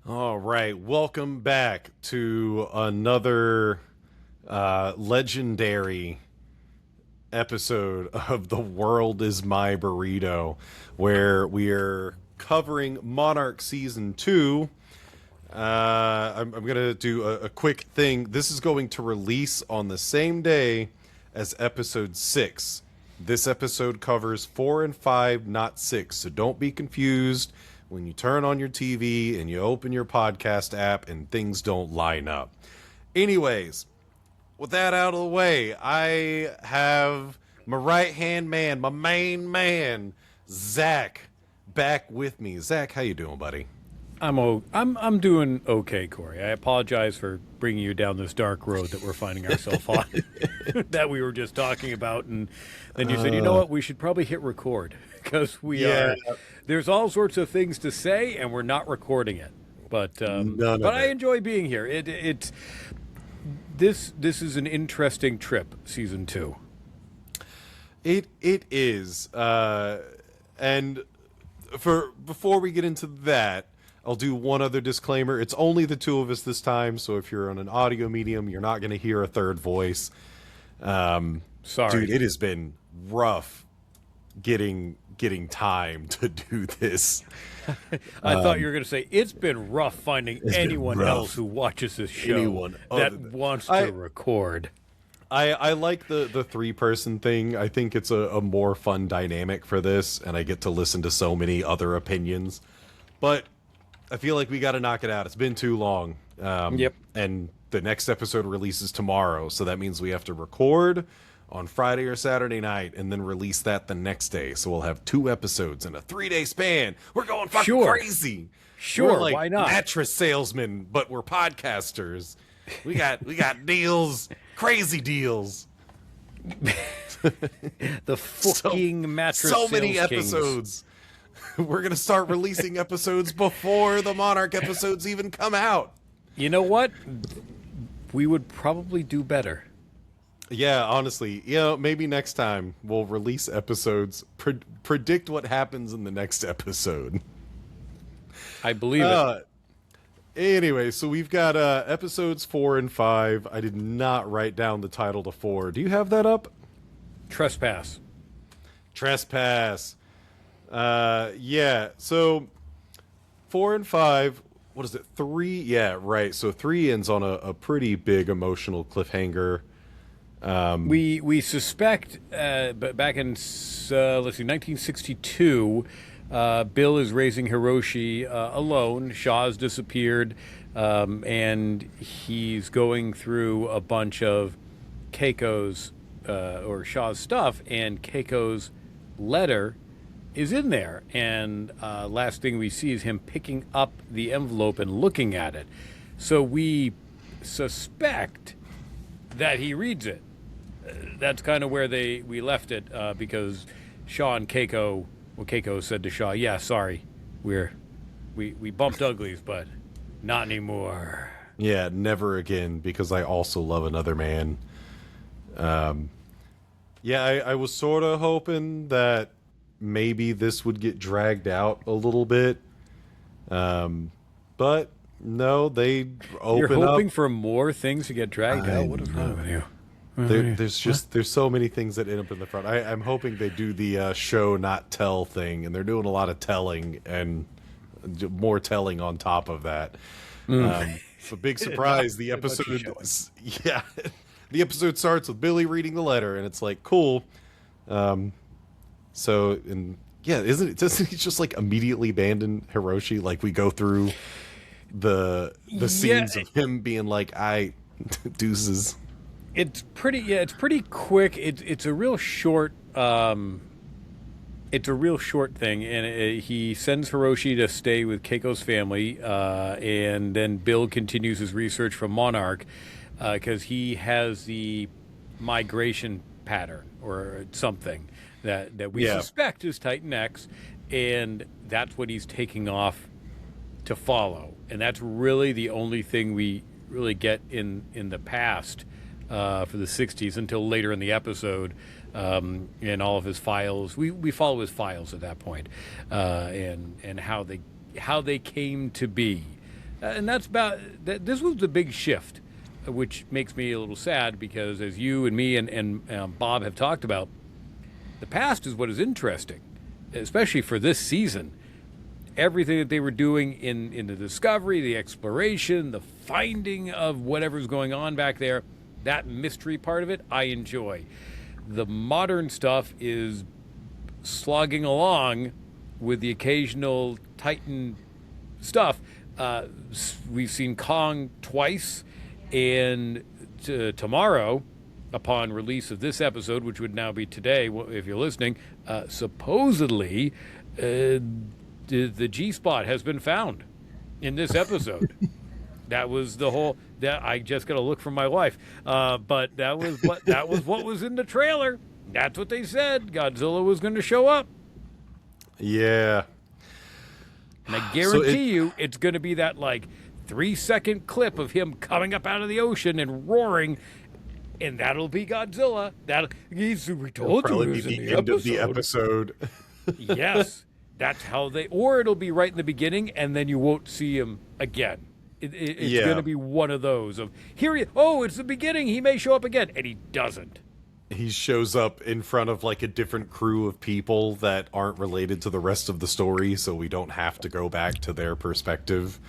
All right, welcome back to another legendary episode of The World Is My Burrito, where we are covering Monarch Season 2. I'm going to do a quick thing. This is going to release on the same day as Episode 6. This episode covers 4 and 5, not 6, so don't be confused when you turn on your TV and you open your podcast app and things don't line up. Anyways, with that out of the way, I have my right-hand man, my main man, Zach, back with me. Zach, how you doing, buddy? I'm doing okay, Corey. I apologize for bringing you down this dark road that we're finding ourselves on, that we were just talking about, and then you said, you know what, we should probably hit record because there's all sorts of things to say, and we're not recording it. But I enjoy being here. This is an interesting trip, season 2. It is, and before we get into that, I'll do one other disclaimer. It's only the two of us this time, so if you're on an audio medium, you're not going to hear a third voice. Sorry, dude. It has been rough getting time to do this. I thought you were going to say it's been rough finding anyone else who watches this show that wants to record. I like the 3-person thing. I think it's a more fun dynamic for this, and I get to listen to so many other opinions. But I feel like we got to knock it out. It's been too long. Yep. And the next episode releases tomorrow, so that means we have to record on Friday or Saturday night and then release that the next day. So we'll have 2 episodes in a 3-day span. We're going fucking crazy. Sure, we're like why not? Mattress salesmen, but we're podcasters. We got deals, crazy deals. The fucking mattress. So many sales episodes. We're going to start releasing episodes before the Monarch episodes even come out. You know what? We would probably do better. Yeah, honestly. Maybe next time we'll release episodes, predict what happens in the next episode. I believe it. Anyway, so we've got episodes 4 and 5. I did not write down the title to 4. Do you have that up? Tresspass. Yeah, so 4 and 5, what is it, 3? Yeah, right, so 3 ends on a pretty big emotional cliffhanger. We suspect, but back in, 1962, Bill is raising Hiroshi alone. Shaw's disappeared, and he's going through a bunch of Keiko's, or Shaw's stuff, and Keiko's letter is in there, and last thing we see is him picking up the envelope and looking at it. So we suspect that he reads it. That's kind of where we left it, because Shaw and Keiko, Keiko said to Shaw, "Yeah, sorry, we bumped uglies, but not anymore." Yeah, never again, because I also love another man. Yeah, I was sort of hoping that maybe this would get dragged out a little bit, but no, they open You're hoping up for more things to get dragged out? What is wrong with you? There's so many things that end up in the front. I'm hoping they do the show not tell thing, and they're doing a lot of telling and more telling on top of that. So big surprise, the episode, the episode starts with Billy reading the letter, and it's like, cool. Doesn't he just like immediately abandon Hiroshi? Like, we go through the scenes of him being like, deuces. It's pretty quick. It's a real short. It's a real short thing, and he sends Hiroshi to stay with Keiko's family, and then Bill continues his research from Monarch, because he has the migration pattern or something that we suspect is Titan X, and that's what he's taking off to follow, and that's really the only thing we really get in the past. For the 60s until later in the episode, and all of his files. We follow his files at that point, and how they came to be. And that's about this was the big shift, which makes me a little sad because, as you and me and Bob have talked about, the past is what is interesting, especially for this season. Everything that they were doing in the discovery, the exploration, the finding of whatever's going on back there, that mystery part of it, I enjoy. The modern stuff is slogging along with the occasional Titan stuff. We've seen Kong twice, and tomorrow, upon release of this episode, which would now be today if you're listening, supposedly the G-spot has been found in this episode. That was the whole. That I just got to look from my wife, but that was what was in the trailer. That's what they said. Godzilla was going to show up. Yeah. And I guarantee you, it's going to be that like 3-second clip of him coming up out of the ocean and roaring, and that'll be Godzilla. We told you it was in the end of the episode. Yes, that's how they. Or it'll be right in the beginning, and then you won't see him again. It's going to be one of those of it's the beginning. He may show up again, and he doesn't. He shows up in front of like a different crew of people that aren't related to the rest of the story, so we don't have to go back to their perspective.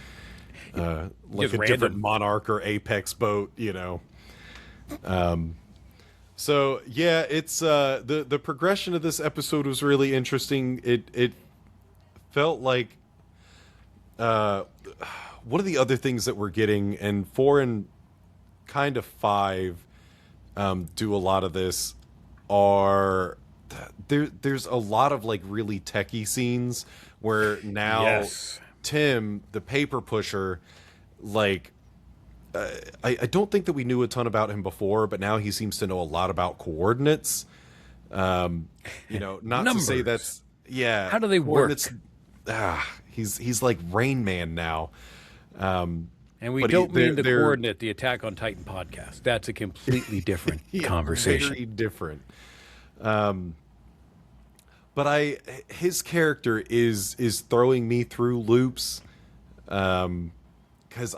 Like just a random different Monarch or Apex boat, you know. So yeah, it's the progression of this episode was really interesting. It felt like one of the other things that we're getting, and 4 and kind of 5 do a lot of this, are there's a lot of like really techie scenes where now Tim, the paper pusher, like I don't think that we knew a ton about him before, but now he seems to know a lot about coordinates. You know, not to say that's how do they work? He's like Rain Man now. And we don't mean to coordinate the Attack on Titan podcast. That's a completely different conversation. Very different. But his character is throwing me through loops. Because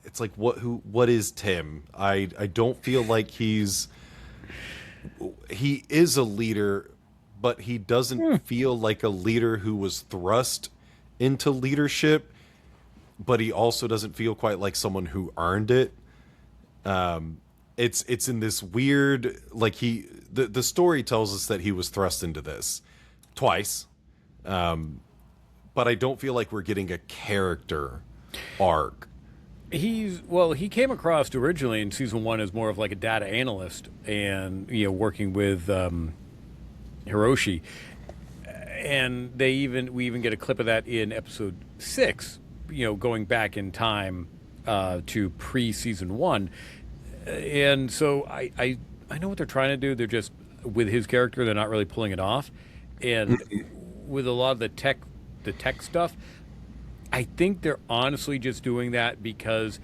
it's like, what is Tim? I don't feel like he is a leader, but he doesn't feel like a leader who was thrust into leadership. But he also doesn't feel quite like someone who earned it. It's in this weird, like the story tells us that he was thrust into this twice. But I don't feel like we're getting a character arc. He came across originally in season 1 as more of like a data analyst, and working with Hiroshi, and we even get a clip of that in episode 6. Going back in time to pre-season 1. And so I know what they're trying to do. They're just, with his character, they're not really pulling it off. And with a lot of the tech stuff, I think they're honestly just doing that because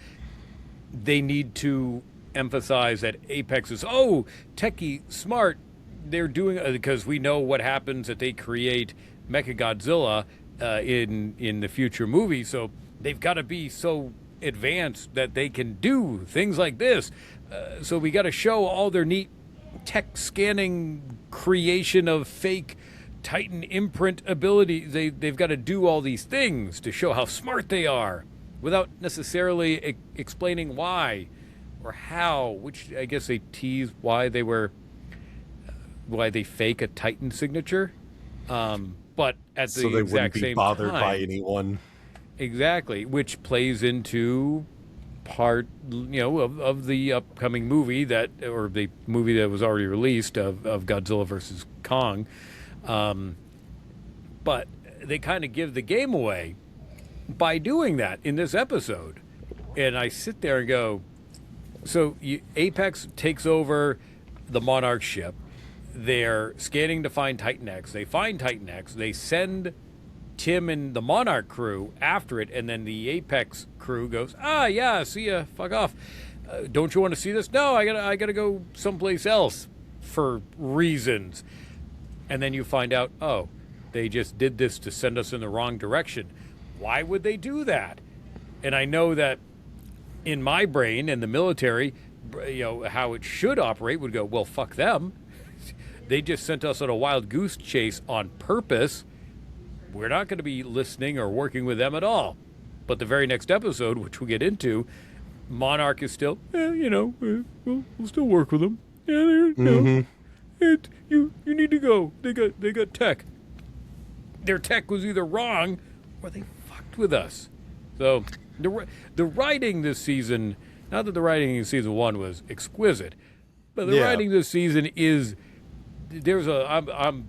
they need to emphasize that Apex is, techie, smart. They're doing it because we know what happens that they create Mechagodzilla in the future movie, so they've got to be so advanced that they can do things like this. So we got to show all their neat tech scanning creation of fake Titan imprint ability. They've got to do all these things to show how smart they are without necessarily explaining why or how, which I guess they tease why they fake a Titan signature. But at the exact same time, so they wouldn't be bothered by anyone. Exactly, which plays into part, of the upcoming movie or the movie that was already released of Godzilla versus Kong. But they kind of give the game away by doing that in this episode. And I sit there and go, so Apex takes over the Monarch ship. They're scanning to find Titan X. They find Titan X. They send Tim and the Monarch crew after it, and then the Apex crew goes, see ya, fuck off. Don't you want to see this? No, I gotta go someplace else for reasons. And then you find out, they just did this to send us in the wrong direction. Why would they do that? And I know that in my brain and the military, how it should operate would go, well, fuck them. They just sent us on a wild goose chase on purpose. We're not going to be listening or working with them at all. But the very next episode, which we'll get into, Monarch is still, we'll still work with them. Yeah, you need to go. They got tech. Their tech was either wrong or they fucked with us. So the writing this season, not that the writing in season 1 was exquisite, but the writing this season is I'm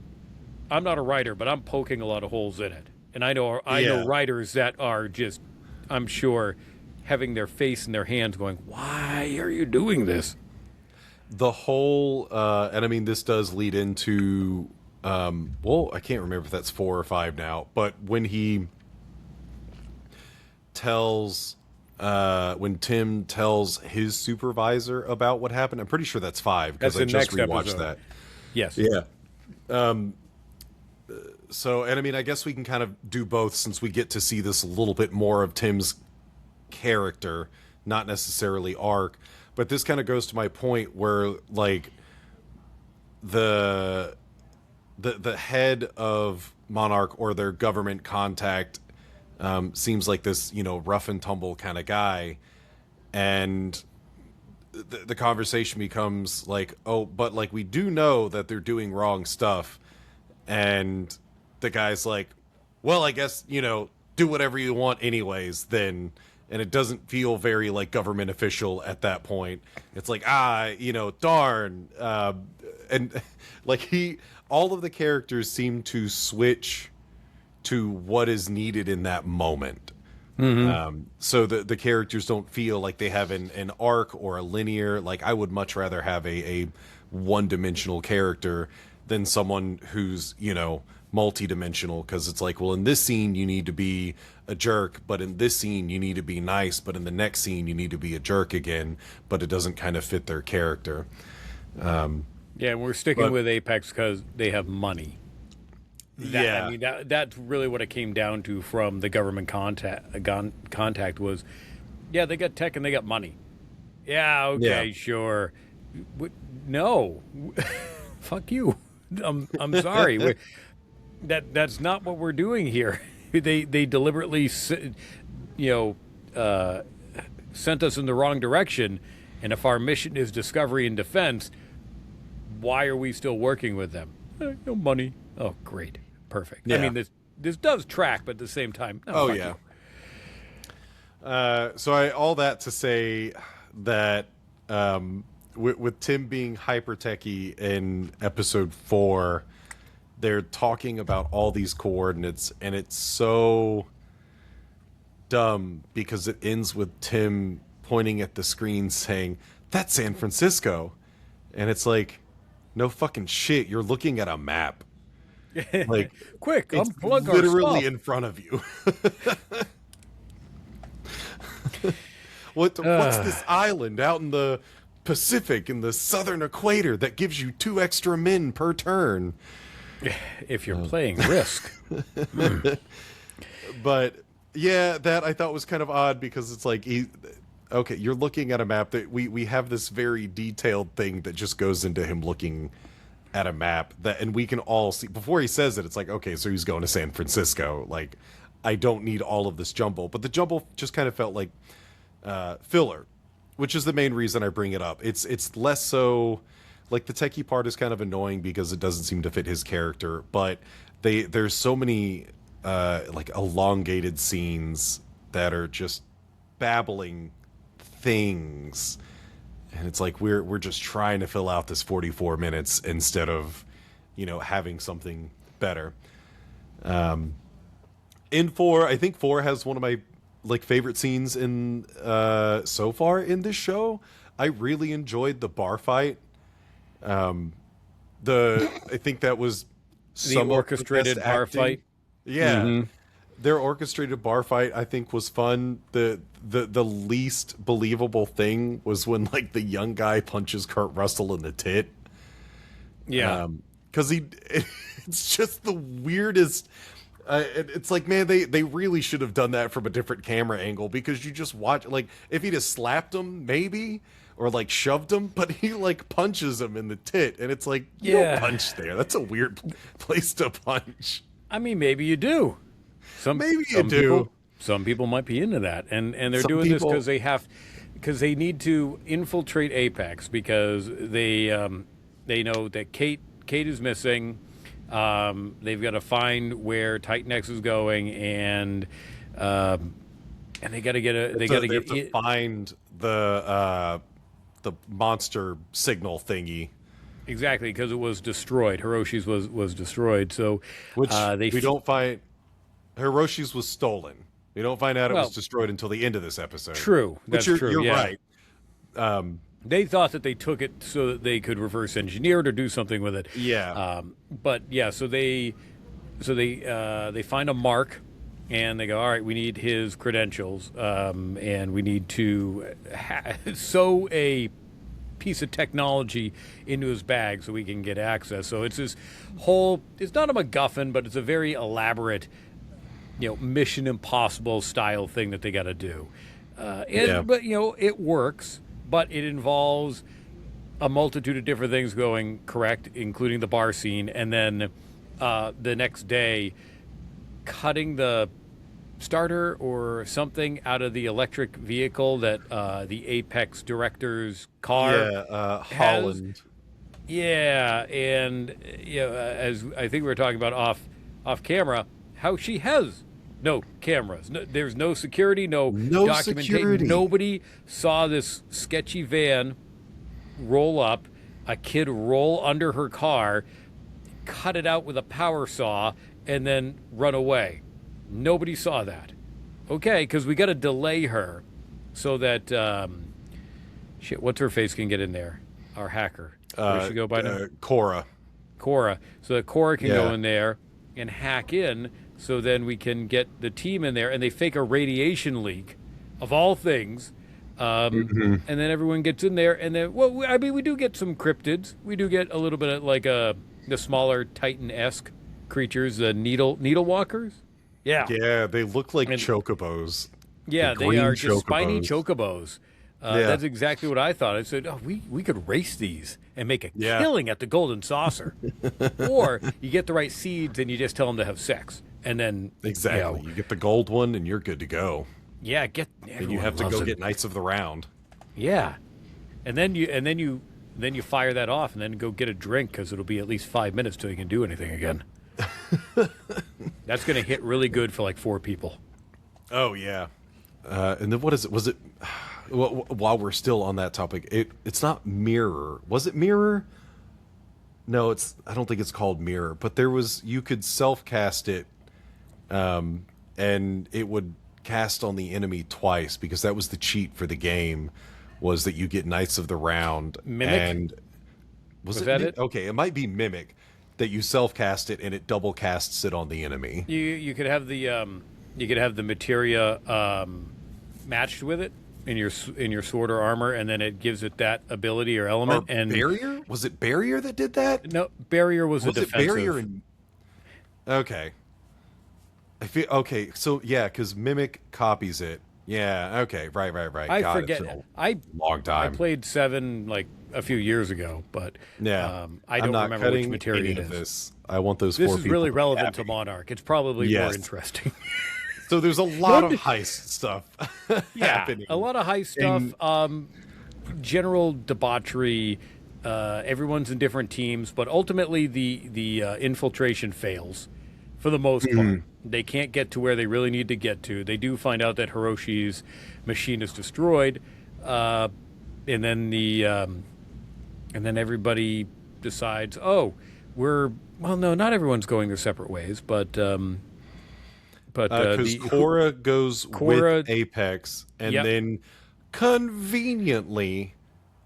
not a writer, but I'm poking a lot of holes in it. And I know writers that are just, I'm sure, having their face in their hands going, why are you doing this? The whole, and I mean, this does lead into, I can't remember if that's 4 or 5 now, but when he tells, when Tim tells his supervisor about what happened, I'm pretty sure that's 5 because I just rewatched that. Yes. Yeah. So, and I mean, I guess we can kind of do both since we get to see this a little bit more of Tim's character, not necessarily arc. But this kind of goes to my point where, like, the head of Monarch or their government contact seems like this, rough and tumble kind of guy, and the conversation becomes like, oh, but like we do know that they're doing wrong stuff, and the guy's like, well, I guess do whatever you want anyways then. And it doesn't feel very like government official at that point. It's like, darn. And like all of the characters seem to switch to what is needed in that moment. Mm-hmm. So the characters don't feel like they have an arc or a linear, like I would much rather have a one-dimensional character than someone who's, multi-dimensional, because it's like, well, in this scene you need to be a jerk, but in this scene you need to be nice, but in the next scene you need to be a jerk again, but it doesn't kind of fit their character. Yeah, we're sticking with Apex because they have money. I mean, that's really what it came down to from the government contact was, yeah, they got tech and they got money. Yeah, okay, sure. No, fuck you. I'm sorry. That's not what we're doing here. They deliberately, sent us in the wrong direction. And if our mission is discovery and defense, why are we still working with them? No money. Oh, great, perfect. Yeah. I mean, this does track, but at the same time, no, yeah. So all that to say that with Tim being hyper techie in episode 4. They're talking about all these coordinates, and it's so dumb because it ends with Tim pointing at the screen saying, "That's San Francisco." And it's like, no fucking shit, you're looking at a map. Like, quick, unplug our literally stuff in front of you. What's this island out in the Pacific in the southern equator that gives you 2 extra men per turn? If you're playing Risk. But yeah, that I thought was kind of odd because it's like, okay, you're looking at a map that we have this very detailed thing that just goes into him looking at a map and we can all see before he says it. It's like, okay, so he's going to San Francisco. Like, I don't need all of this jumble, but the jumble just kind of felt like filler, which is the main reason I bring it up. It's less so. Like, the techie part is kind of annoying because it doesn't seem to fit his character, but there's so many like elongated scenes that are just babbling things, and it's like we're just trying to fill out this 44 minutes instead of having something better. In 4, I think 4 has one of my favorite scenes in so far in this show. I really enjoyed the bar fight. I think that was the orchestrated bar fight. Yeah, their orchestrated bar fight I think was fun. The least believable thing was when the young guy punches Kurt Russell in the tit. Yeah, because it's just the weirdest. It's like, man, they really should have done that from a different camera angle, because you just watch, like, if he just slapped him, maybe, or like shoved him, but he like punches him in the tit, and it's like, you don't punch there. That's a weird place to punch. I mean, maybe you do. Maybe you do. Some people might be into that, and they're Some doing this people- because they need to infiltrate Apex, because they know that Kate is missing. They've got to find where Titan X is going, and they got to get find the monster signal thingy, exactly, because it was destroyed. Hiroshi's was destroyed, so which we don't find. Hiroshi's was stolen. We don't find out it was destroyed until the end of this episode. True, that's true. You're yeah. right. They thought that they took it so that they could reverse engineer it or do something with it. Yeah. But yeah, so they find a mark, and they go, all right, we need his credentials, and we need to sew a piece of technology into his bag so we can get access. So it's this whole, it's not a MacGuffin, but it's a very elaborate, Mission Impossible style thing that they got to do. But it works. But it involves a multitude of different things going correct, including the bar scene, and then the next day, cutting the starter or something out of the electric vehicle that the Apex director's car has. Holland. Yeah, and as I think we were talking about off camera, how she has no cameras. No, there's no security, no documentation. Security. Nobody saw this sketchy van roll up, a kid roll under her car, cut it out with a power saw, and then run away. Nobody saw that. Okay, because we got to delay her so that what's her face can get in there? Our hacker. What does she go by now? Cora. So that Cora can go in there and hack in. So then we can get the team in there, and they fake a radiation leak, of all things, and then everyone gets in there, and then we do get some cryptids. We do get a little bit of like the smaller Titan-esque creatures, the needle walkers. Yeah, they look like chocobos. Yeah, they are just spiny chocobos. chocobos. That's exactly what I thought. I said, we could race these and make a killing at the Golden Saucer. Or you get the right seeds and you just tell them to have sex. And then exactly, you get the gold one and you're good to go. Yeah, and you have to go get Knights of the Round. Yeah, and then you fire that off and then go get a drink, because it'll be at least 5 minutes till you can do anything again. That's going to hit really good for like 4 people. Oh yeah, and then what is it? Was it? While we're still on that topic, it's not Mirror. Was it Mirror? No, I don't think it's called Mirror. But you could self cast it. And it would cast on the enemy twice, because that was the cheat for the game, was that you get Knights of the Round. Mimic? And was that it? Okay, it might be Mimic, that you self cast it and it double casts it on the enemy. You could have the materia matched with it in your sword or armor, and then it gives it that ability or element. Or and Barrier? Was it Barrier that did that? No, Barrier was a defensive. Barrier? Okay. I feel okay. So yeah, because Mimic copies it. Yeah. Okay. Right. I forget. Long time. I played 7 like a few years ago, but I don't remember which material it is. This. I want those. This 4 is people really relevant happy. to Monarch. It's probably more interesting. So there's a lot of heist stuff happening. A lot of heist stuff. General debauchery. Everyone's in different teams, but ultimately the infiltration fails for the most part. They can't get to where they really need to get to. They do find out that Hiroshi's machine is destroyed, and then everybody decides, no, not everyone's going their separate ways, but because Cora goes with Apex, and then conveniently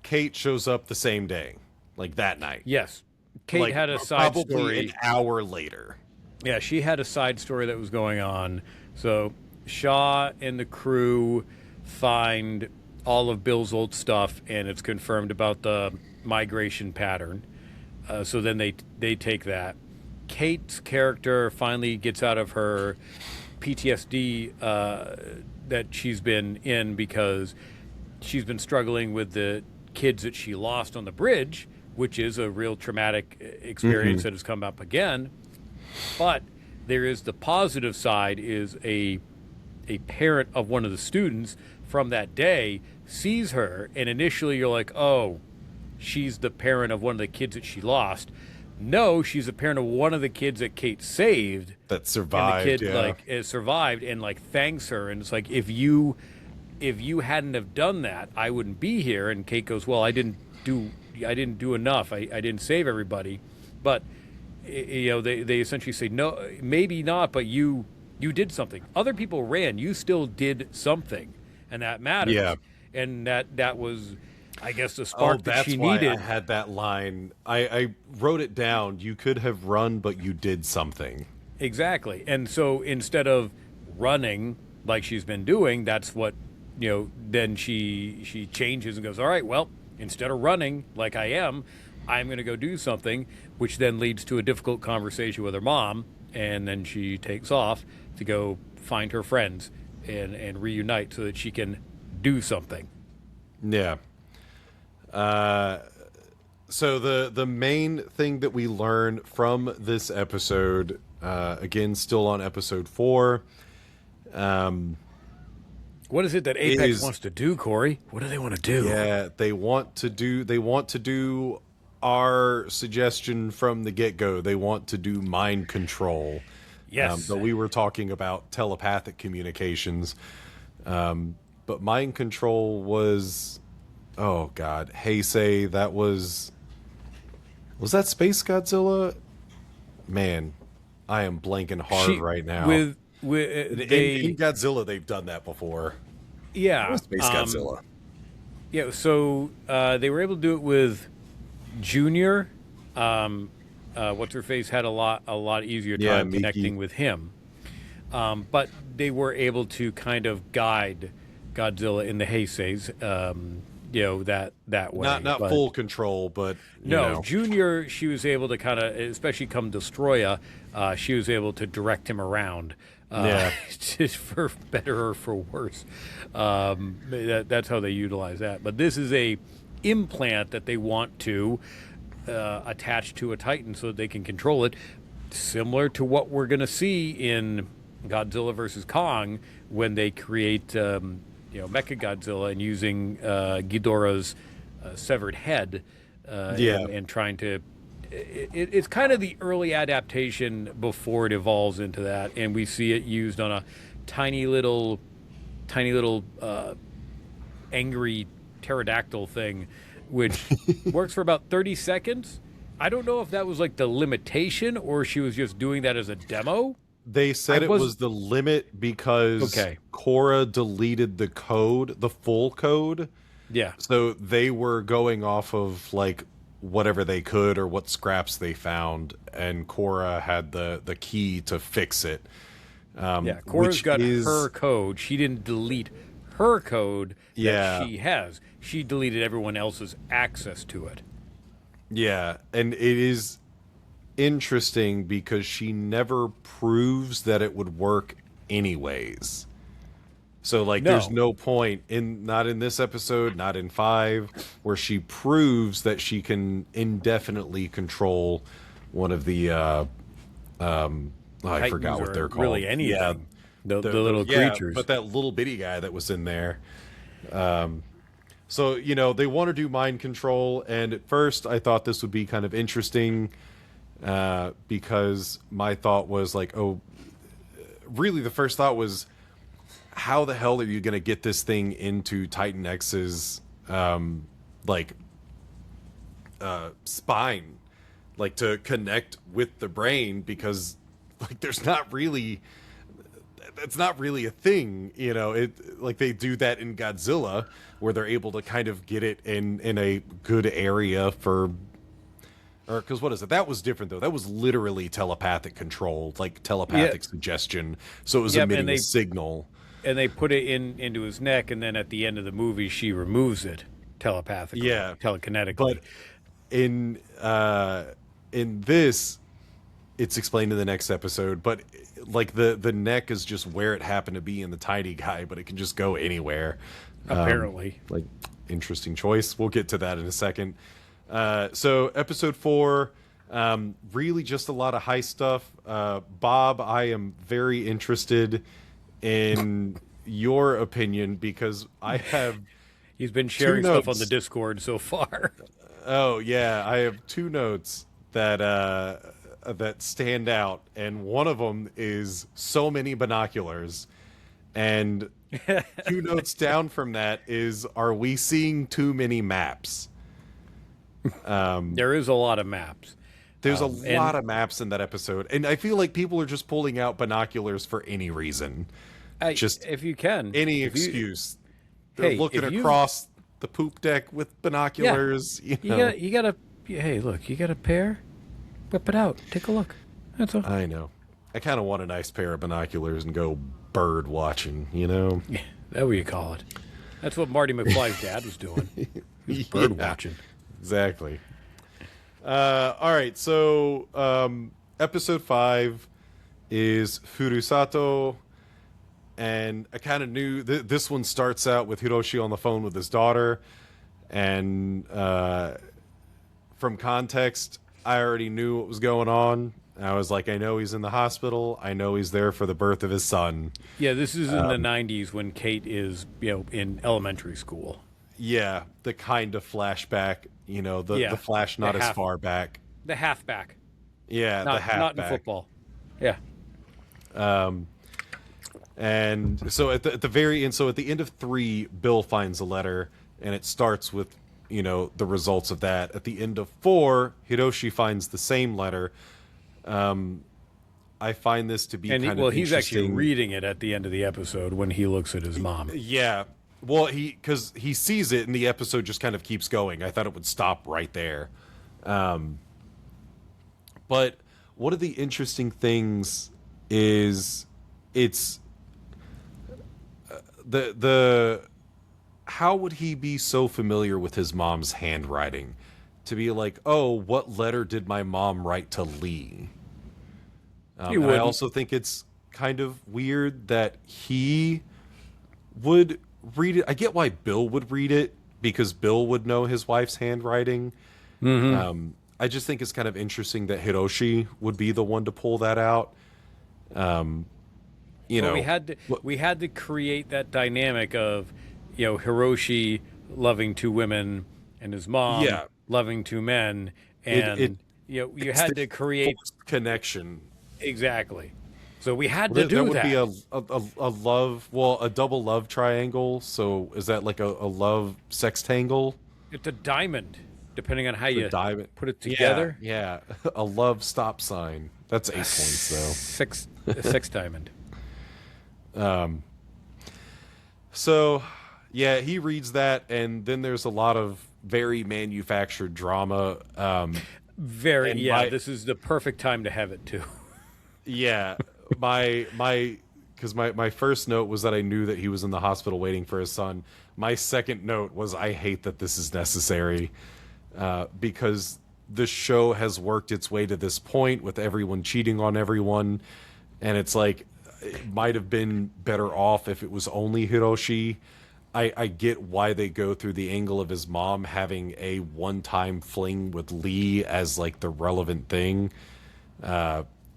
Kate shows up the same day, like that night. Yes, Kate had a side probably story an hour later. Yeah, she had a side story that was going on. So Shaw and the crew find all of Bill's old stuff, and it's confirmed about the migration pattern. So then they take that. Kate's character finally gets out of her PTSD that she's been in because she's been struggling with the kids that she lost on the bridge, which is a real traumatic experience that has come up again. But there is the positive side is a parent of one of the students from that day sees her, and initially you're like, oh, she's the parent of one of the kids that she lost. No, she's a parent of one of the kids that Kate saved. That survived. And the kid survived and thanks her. And it's like, if you hadn't have done that, I wouldn't be here. And Kate goes, well, I didn't do enough. I didn't save everybody. But they essentially say, no, maybe not, but you did something. Other people ran. You still did something, and that matters. Yeah. And that was, I guess, the spark that she why needed. I had that line. I wrote it down. You could have run, but you did something. Exactly. And so instead of running like she's been doing, that's what, then she changes and goes, all right, well, instead of running like I am, I'm going to go do something, which then leads to a difficult conversation with her mom. And then she takes off to go find her friends and reunite so that she can do something. Yeah. So the main thing that we learn from this episode, again, still on episode 4. What is it that Apex wants to do, Corey? What do they want to do? Yeah, they want to do our suggestion from the get-go. They want to do mind control. Yes. But we were talking about telepathic communications. But mind control was, oh God, Heisei, that was that Space Godzilla? Man, I am blanking hard right now. In Godzilla, they've done that before. Yeah. Space Godzilla. Yeah, so they were able to do it with Junior. What's her face had a lot easier time connecting with him. But they were able to kind of guide Godzilla in the Heiseis, that way. Not full control, but no, Junior, she was able to kind of, especially come Destroya, she was able to direct him around. Just for better or for worse. That's how they utilize that. But this is a implant that they want to attach to a Titan so that they can control it, similar to what we're going to see in Godzilla versus Kong when they create Mechagodzilla and using Ghidorah's severed head and trying to it's kind of the early adaptation before it evolves into that, and we see it used on a tiny little angry pterodactyl thing, which works for about 30 seconds. I don't know if that was like the limitation or she was just doing that as a demo. They said it was the limit because Korra deleted the code, the full code. Yeah. So they were going off of like whatever they could or what scraps they found, and Korra had the key to fix it. Korra's got her code. She didn't delete her code that she has. She deleted everyone else's access to it. Yeah, and it is interesting because she never proves that it would work anyways. So there's no point not in this episode, not in 5, where she proves that she can indefinitely control one of the I forgot what they're called. Really anything. Yeah, the little creatures. But that little bitty guy that was in there. So, they want to do mind control, and at first I thought this would be kind of interesting because my thought was really the first thought was, how the hell are you going to get this thing into Titan X's spine, to connect with the brain, because there's not really, that's not really a thing, they do that in Godzilla where they're able to kind of get it in a good area because what is it? That was different though. That was literally telepathic control, telepathic suggestion. So it was emitting a signal. And they put it into his neck, and then at the end of the movie, she removes it telepathically, telekinetically. But in this, it's explained in the next episode, but like the neck is just where it happened to be in the tiny guy, but it can just go anywhere. Apparently. Like, interesting choice. We'll get to that in a second. So episode 4, really just a lot of heist stuff. Bob, I am very interested in your opinion because I have He's been sharing stuff on notes. the Discord so far. Oh yeah, I have 2 notes that that stand out, and one of them is so many binoculars, and 2 notes down from that is, are we seeing too many maps? There is a lot of maps. There's a lot of maps in that episode, and I feel like people are just pulling out binoculars for any reason, just if you can, any excuse. They're looking across the poop deck with binoculars. Yeah, you gotta. Hey, look, you got a pair. Whip it out. Take a look. That's all. I know. I kind of want a nice pair of binoculars and go bird watching. You know. Yeah, that's what you call it. That's what Marty McFly's dad was doing. He was bird watching. Exactly. All right, so episode 5 is Furusato, and I kind of knew this one starts out with Hiroshi on the phone with his daughter, and from context, I already knew what was going on. I was like, I know he's in the hospital. I know he's there for the birth of his son. Yeah, this is in the 90s when Kate is, in elementary school. Yeah, the kind of flashback, the flash not as far back. The halfback. Yeah, the halfback. Not in football. Yeah. And so at the very end, so at the end of 3, Bill finds a letter, and it starts with, the results of that. At the end of 4, Hiroshi finds the same letter. I find this to be kind of interesting. He's actually reading it at the end of the episode when he looks at his mom. Yeah. Well, because he sees it, and the episode just kind of keeps going. I thought it would stop right there. But one of the interesting things is it's the how would he be so familiar with his mom's handwriting to be like, oh, what letter did my mom write to Lee? I also think it's kind of weird that he would read it. I get why Bill would read it, because Bill would know his wife's handwriting. Mm-hmm. I just think it's kind of interesting that Hiroshi would be the one to pull that out. We had to create that dynamic of, Hiroshi loving 2 women and his mom loving 2 men, and you had to create connection. Exactly. So we had to do that. That would be a love, a double love triangle. So is that like a love sextangle? It's a diamond, depending on how you put it together. Yeah. A love stop sign. That's 8 points, though. Six diamond. So, yeah, he reads that, and then there's a lot of very manufactured drama. This is the perfect time to have it, too. Yeah. Because my first note was that I knew that he was in the hospital waiting for his son. My second note was, I hate that this is necessary, because the show has worked its way to this point with everyone cheating on everyone, and it's like, it might have been better off if it was only Hiroshi. I get why they go through the angle of his mom having a one-time fling with Lee as like the relevant thing.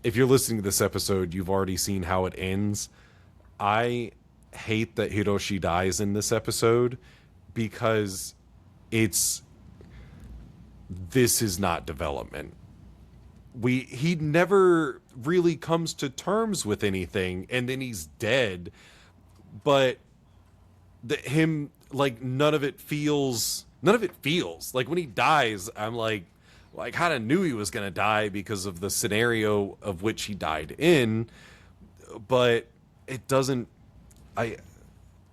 If you're listening to this episode, you've already seen how it ends. I hate that Hiroshi dies in this episode, because this is not development. He never really comes to terms with anything, and then he's dead. But none of it feels like when he dies. I'm like, well, I kind of knew he was gonna die because of the scenario of which he died in, but it doesn't. I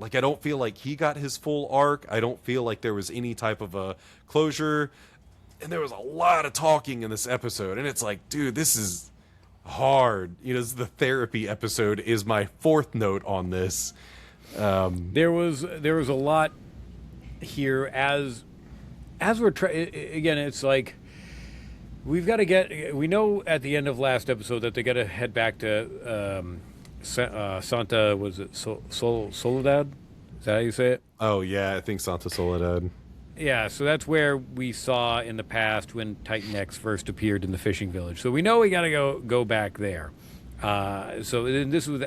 don't feel like he got his full arc. I don't feel like there was any type of a closure, and there was a lot of talking in this episode, and it's like, dude, this is hard. This is the therapy episode. Is my 4th note on this. There was a lot here as we're again. It's like We've got to get. We know at the end of last episode that they got to head back to Santa. Was it Soledad? Is that how you say it? Oh yeah, I think Santa Soledad. Yeah. So that's where we saw in the past when Titan X first appeared in the fishing village. So we know we got to go back there. So this was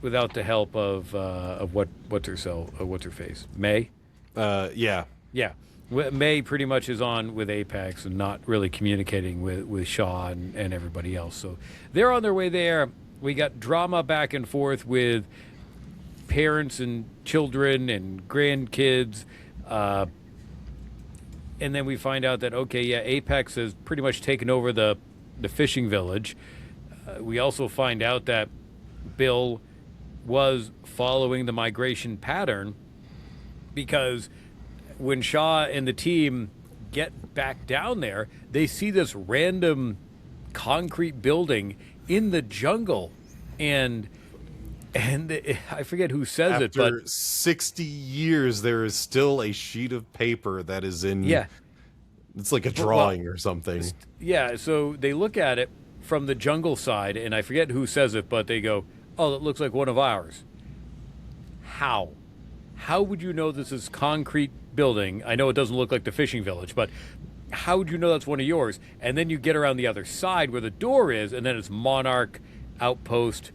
without the help of what's her face, May. Yeah. Yeah. May pretty much is on with Apex and not really communicating with Shaw and everybody else. So they're on their way there. We got drama back and forth with parents and children and grandkids. And then we find out that, okay, yeah, Apex has pretty much taken over the fishing village. We also find out that Bill was following the migration pattern because when Shaw and the team get back down there, they see this random concrete building in the jungle, and I forget who says it, but After 60 years, there is still a sheet of paper that is in. yeah, It's like a drawing or something. yeah. So they look at it from the jungle side, and I forget who says it, but they go, "Oh, that looks like one of ours." How? How would you know this is concrete building? I know it doesn't look like the fishing village, but how would you know that's one of yours? And then you get around the other side where the door is, and then it's Monarch Outpost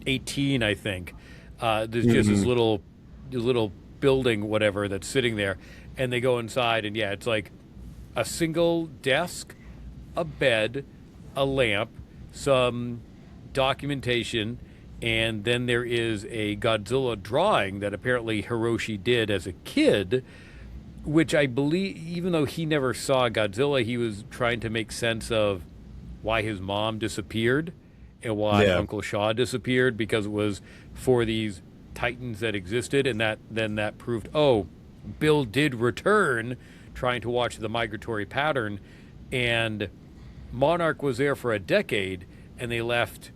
18, I think. There's just this little building, whatever, that's sitting there, and they go inside, and yeah, it's like a single desk, a bed, a lamp, some documentation, and then there is a Godzilla drawing that apparently Hiroshi did as a kid, which I believe, even though he never saw Godzilla, he was trying to make sense of why his mom disappeared and why Uncle Shaw disappeared, because it was for these titans that existed, and that proved, oh, Bill did return, trying to watch the migratory pattern, and Monarch was there for a decade, and they left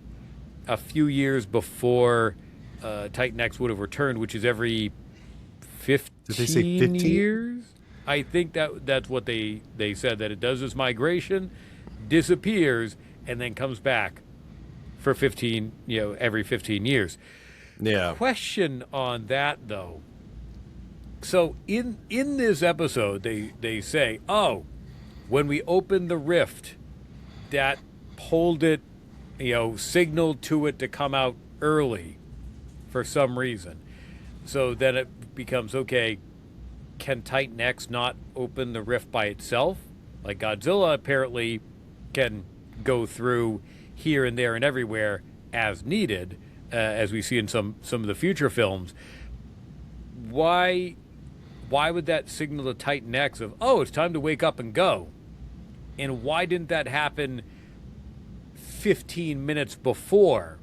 a few years before Titan X would have returned, which is every 15, Did they say 15 years? I think that's what they said, that it does this migration, disappears, and then comes back for 15, every 15 years. Yeah. Question on that, though. So in this episode, they say, oh, when we opened the rift, that pulled it, signaled to it to come out early for some reason. So then it becomes, okay, can Titan X not open the rift by itself? Like Godzilla apparently can go through here and there and everywhere as needed, as we see in some of the future films. Why would that signal to Titan X of, oh, it's time to wake up and go? And why didn't that happen 15 minutes before?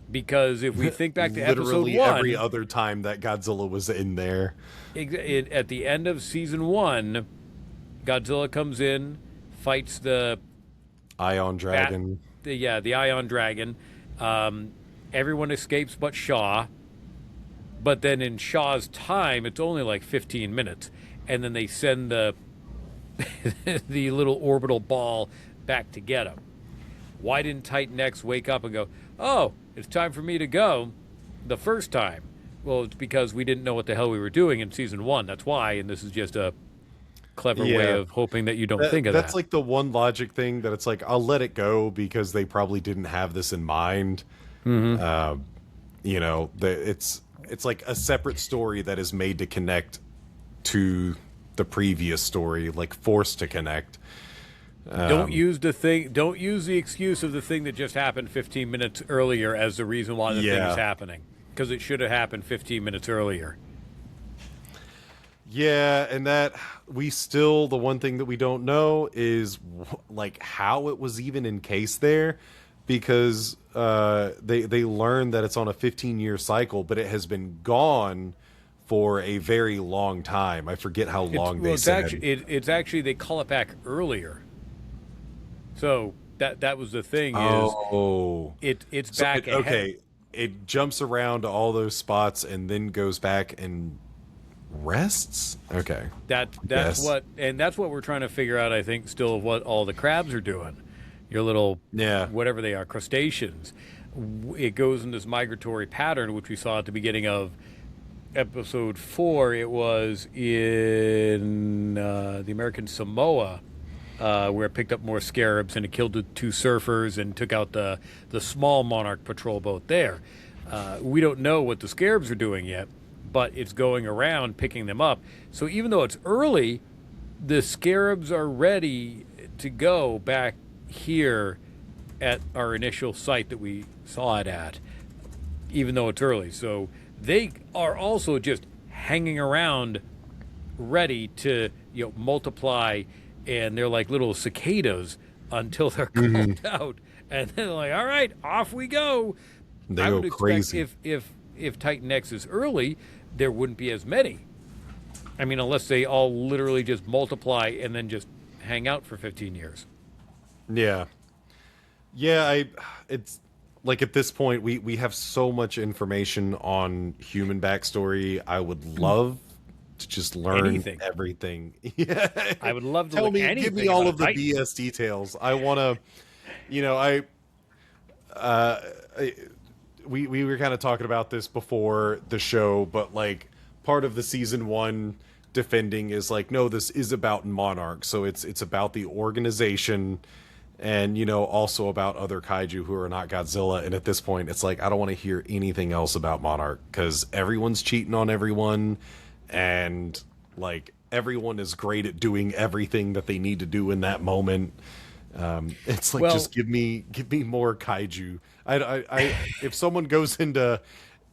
Because if we think back to episode 1, every other time that Godzilla was in there. At the end of season 1, Godzilla comes in, fights the Ion Dragon. the Ion Dragon. Everyone escapes but Shaw. But then in Shaw's time, it's only like 15 minutes. And then they send the the little orbital ball back to get him. Why didn't Titan X wake up and go, oh, it's time for me to go the first time? Well, it's because we didn't know what the hell we were doing in season 1. That's why, and this is just a clever way of hoping that you don't think of that. That's like the one logic thing that it's like, I'll let it go because they probably didn't have this in mind. Mm-hmm. It's like a separate story that is made to connect to the previous story, like forced to connect. Don't use the excuse of the thing that just happened 15 minutes earlier as the reason why the thing is happening, because it should have happened 15 minutes earlier. Yeah, and that the one thing that we don't know is like how it was even encased there, because they learned that it's on a 15-year cycle, but it has been gone for a very long time. I forget how long they said. It's actually they call it back earlier. So that was the thing. It's back. Okay, it jumps around to all those spots and then goes back and rests. Okay. That's Yes. that's what we're trying to figure out. I think still of what all the crabs are doing. Your little Yeah. whatever they are, crustaceans. It goes in this migratory pattern, which we saw at the beginning of episode 4. It was in the American Samoa, where it picked up more scarabs and it killed the 2 surfers and took out the small Monarch patrol boat there. We don't know what the scarabs are doing yet, but it's going around picking them up. So even though it's early, the scarabs are ready to go back here at our initial site that we saw it at, even though it's early. So they are also just hanging around ready to multiply, and they're like little cicadas until they're called out, and then they're like, all right, off we go. They I go would expect crazy. if Titan X is early, there wouldn't be as many. I mean, unless they all literally just multiply and then just hang out for 15 years. Yeah. Yeah, it's like at this point we have so much information on human backstory. I would love to just learn Anything. everything. Yeah. I would love to Tell look me, anything give me all about of the Titan. BS details. I want to, we were kind of talking about this before the show, but like part of the season 1 defending is like, no, this is about Monarch, so it's about the organization, and also about other kaiju who are not Godzilla. And at this point, it's like I don't want to hear anything else about Monarch because everyone's cheating on everyone, and like everyone is great at doing everything that they need to do in that moment. It's like, just give me more kaiju. I if someone goes into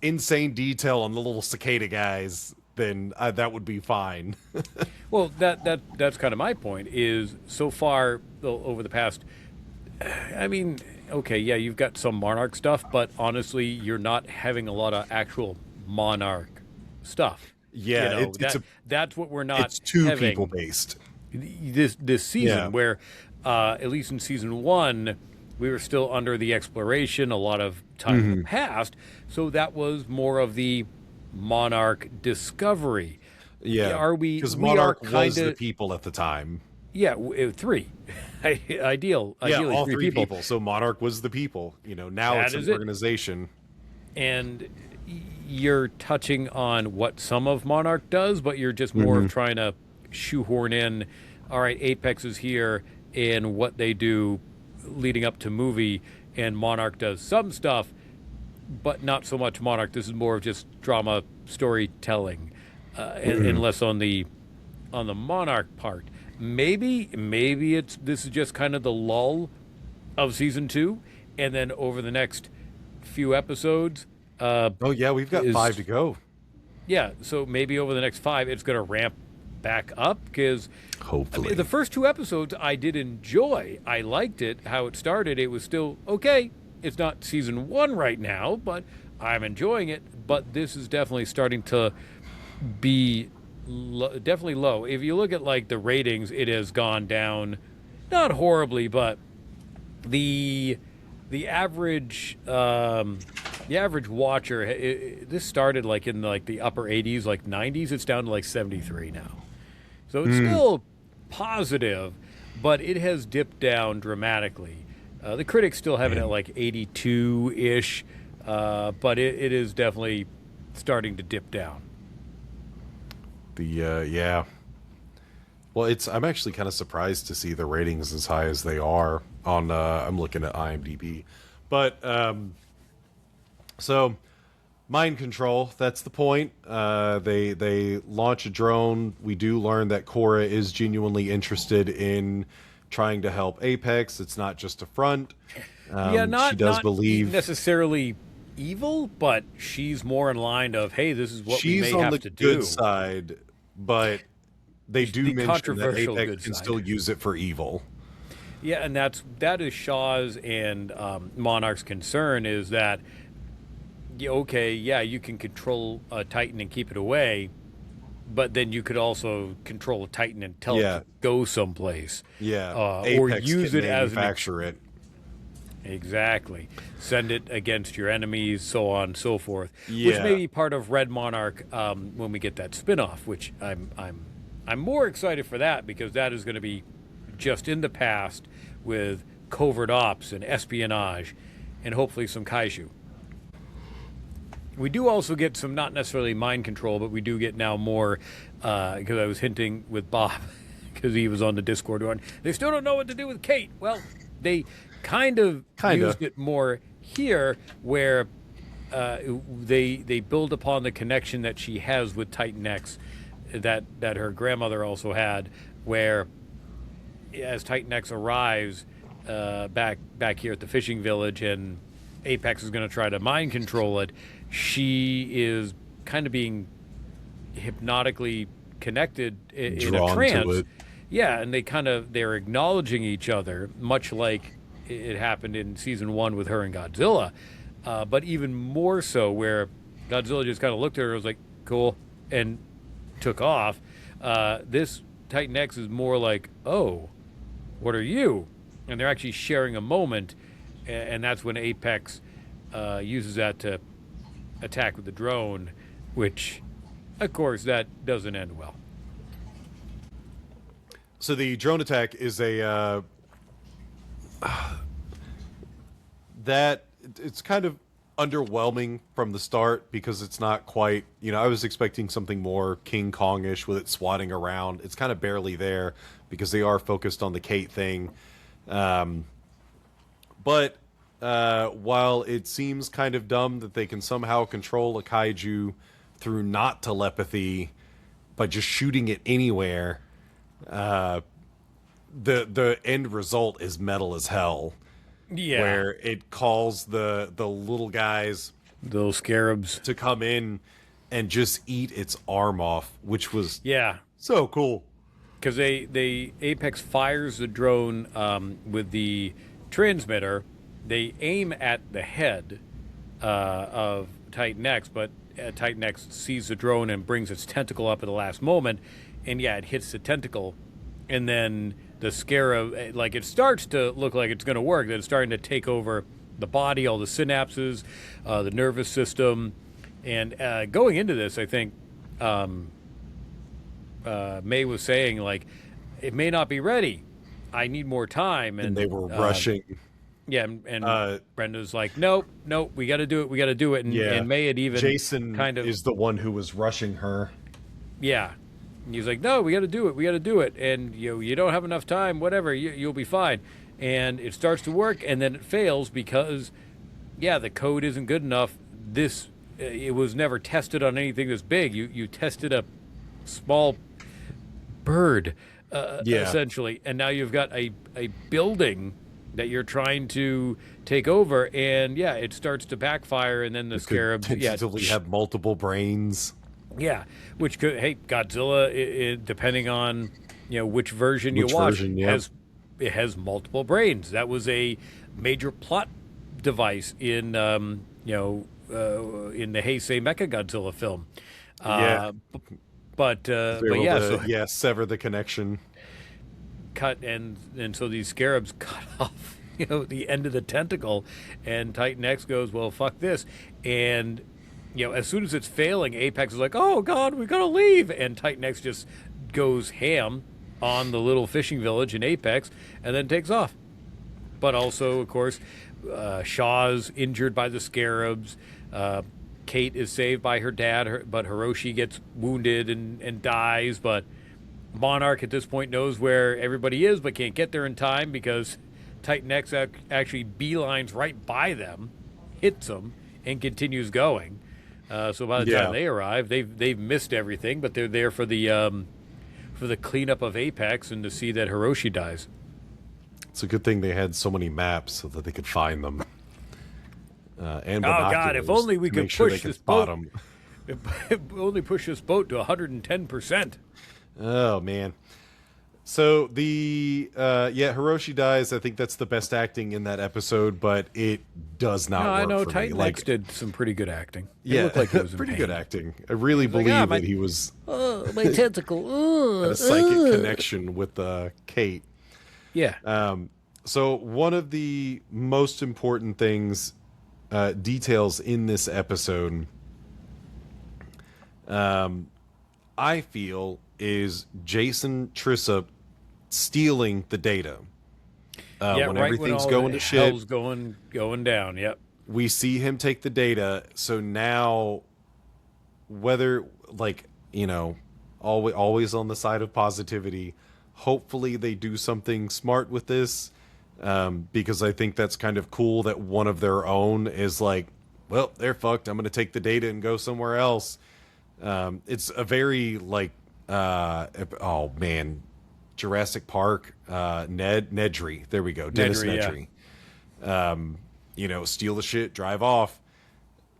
insane detail on the little cicada guys, then that would be fine. Well, that's kind of my point. Is so far over the past, I mean, okay, yeah, you've got some Monarch stuff, but honestly, you're not having a lot of actual Monarch stuff. Yeah, that's what we're not. It's too having people based. This season, Yeah. where at least in season 1, we were still under the exploration a lot of time in the past, so that was more of the Monarch discovery. Yeah, Are we? Because we Monarch are was kinda, the people at the time. Yeah, 3. Ideally, All 3 three people. So Monarch was the people. Now That it's is an it. organization. And you're touching on what some of Monarch does, but you're just more of trying to shoehorn in, all right, Apex is here, and what they do leading up to movie, and Monarch does some stuff, but not so much Monarch. This is more of just drama storytelling, and less on the Monarch part. Maybe this is just kind of the lull of season 2, and then over the next few episodes. Oh yeah, we've got 5 to go. Yeah, so maybe over the next 5, it's going to ramp back up, because Hopefully. the first 2 episodes I did enjoy. I liked it, how it started. It was still okay. It's not season 1 right now, but I'm enjoying it. But this is definitely starting to be definitely low. If you look at like the ratings, it has gone down, not horribly, but the average watcher, this started like in like the upper 80s, like 90s. It's down to like 73 now. So it's still positive, but it has dipped down dramatically. The critics still have it at like 82-ish, but it is definitely starting to dip down. Yeah. Well, I'm actually kind of surprised to see the ratings as high as they are on. I'm looking at IMDb, but so mind control. That's the point. They launch a drone. We do learn that Korra is genuinely interested in trying to help Apex. It's not just a front. Not she does not believe necessarily evil, but she's more in line of, hey, this is what we she's may on have the to good do. side, but they do The mention that controversial Apex good can side. still use it for evil. Yeah, and that is Shaw's and Monarch's concern, is that you can control a Titan and keep it away, but then you could also control a Titan and tell it to go someplace. Yeah, or Apex use can it as an manufacture it. Exactly. Send it against your enemies, so on and so forth. Which Yeah. may be part of Red Monarch when we get that spin-off, which I'm more excited for that because that is going to be just in the past with covert ops and espionage and hopefully some kaiju. We do also get some, not necessarily mind control, but we do get now more, because I was hinting with Bob, because he was on the Discord going, they still don't know what to do with Kate. Well, they kind of used it more here, where they build upon the connection that she has with Titan X, that her grandmother also had, where as Titan X arrives back here at the fishing village and Apex is going to try to mind control it, she is kind of being hypnotically connected in a trance. To it. Yeah, and they're acknowledging each other, much like it happened in season 1 with her and Godzilla, but even more so where Godzilla just kind of looked at her and was like, cool, and took off. This Titan X is more like, oh, what are you? And they're actually sharing a moment, and that's when Apex uses that to attack with the drone, which, of course, that doesn't end well. So the drone attack is a that it's kind of underwhelming from the start because it's not quite, I was expecting something more King Kong-ish with it swatting around. It's kind of barely there because they are focused on the Kate thing. But while it seems kind of dumb that they can somehow control a kaiju through not telepathy by just shooting it anywhere, the end result is metal as hell. Yeah. Where it calls the little guys, those scarabs, to come in and just eat its arm off, which was so cool. Because they Apex fires the drone with the transmitter. They aim at the head of Titan X, but Titan X sees the drone and brings its tentacle up at the last moment, and it hits the tentacle, and then the scarab, like, it starts to look like it's going to work. That it's starting to take over the body, all the synapses, the nervous system, and going into this, I think May was saying, like, it may not be ready. I need more time, and they were rushing. Yeah, and Brenda's like, nope, we got to do it, and May had even Jason is the one who was rushing her. Yeah. And he's like, no, we got to do it, and you don't have enough time, whatever, you'll be fine. And it starts to work, and then it fails because, the code isn't good enough. It was never tested on anything this big. You tested a small bird, essentially, and now you've got a building that you're trying to take over, and it starts to backfire, and then the scarabs tentatively have multiple brains. Yeah, which could, Godzilla, depending on which version you watch, has multiple brains. That was a major plot device in in the Heisei Mechagodzilla film. Sever the connection. Cut and so these scarabs cut off the end of the tentacle, and Titan X goes, well, fuck this, and as soon as it's failing, Apex is like, oh god, we gotta leave, and Titan X just goes ham on the little fishing village in Apex and then takes off. But also, of course, Shaw's injured by the scarabs. Kate is saved by her dad, but Hiroshi gets wounded and dies. But Monarch at this point knows where everybody is, but can't get there in time because Titan X actually beelines right by them, hits them, and continues going. So by the time they arrive, they've missed everything, but they're there for the cleanup of Apex and to see that Hiroshi dies. It's a good thing they had so many maps so that they could find them. And God! If only we could push this boat. If only push this boat to 110%. Oh man. So the Hiroshi dies. I think that's the best acting in that episode, but it does not work. I know Titan X did some pretty good acting. It looked like he was pretty good acting. I really believe that he was my tentacle. had a psychic connection with Kate. Yeah. So one of the most important things, details in this episode, I feel, is Jason Trissop stealing the data. Yeah, When right when everything's all going the to shit, hell's going down. Yep. we see him take the data. So now, whether, like, always on the side of positivity, hopefully they do something smart with this, because I think that's kind of cool that one of their own is like, well, they're fucked, I'm going to take the data and go somewhere else. It's a very, like, oh man, Jurassic Park, Nedry, there we go, Dennis Nedry, yeah. Nedry. Steal the shit, drive off.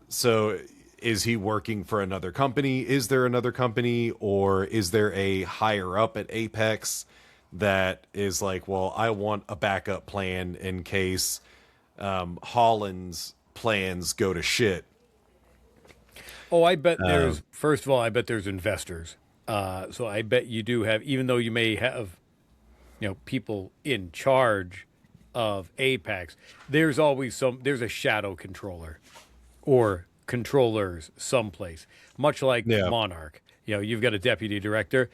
So is he working for another company? Is there another company, or is there a higher up at Apex that is like, well, I want a backup plan in case Holland's plans go to shit? Oh, I bet there's, first of all, I bet there's investors. So I bet you do have, even though you may have, people in charge of Apex, there's always there's a shadow controller or controllers someplace, much like Yeah. Monarch. You've got a deputy director.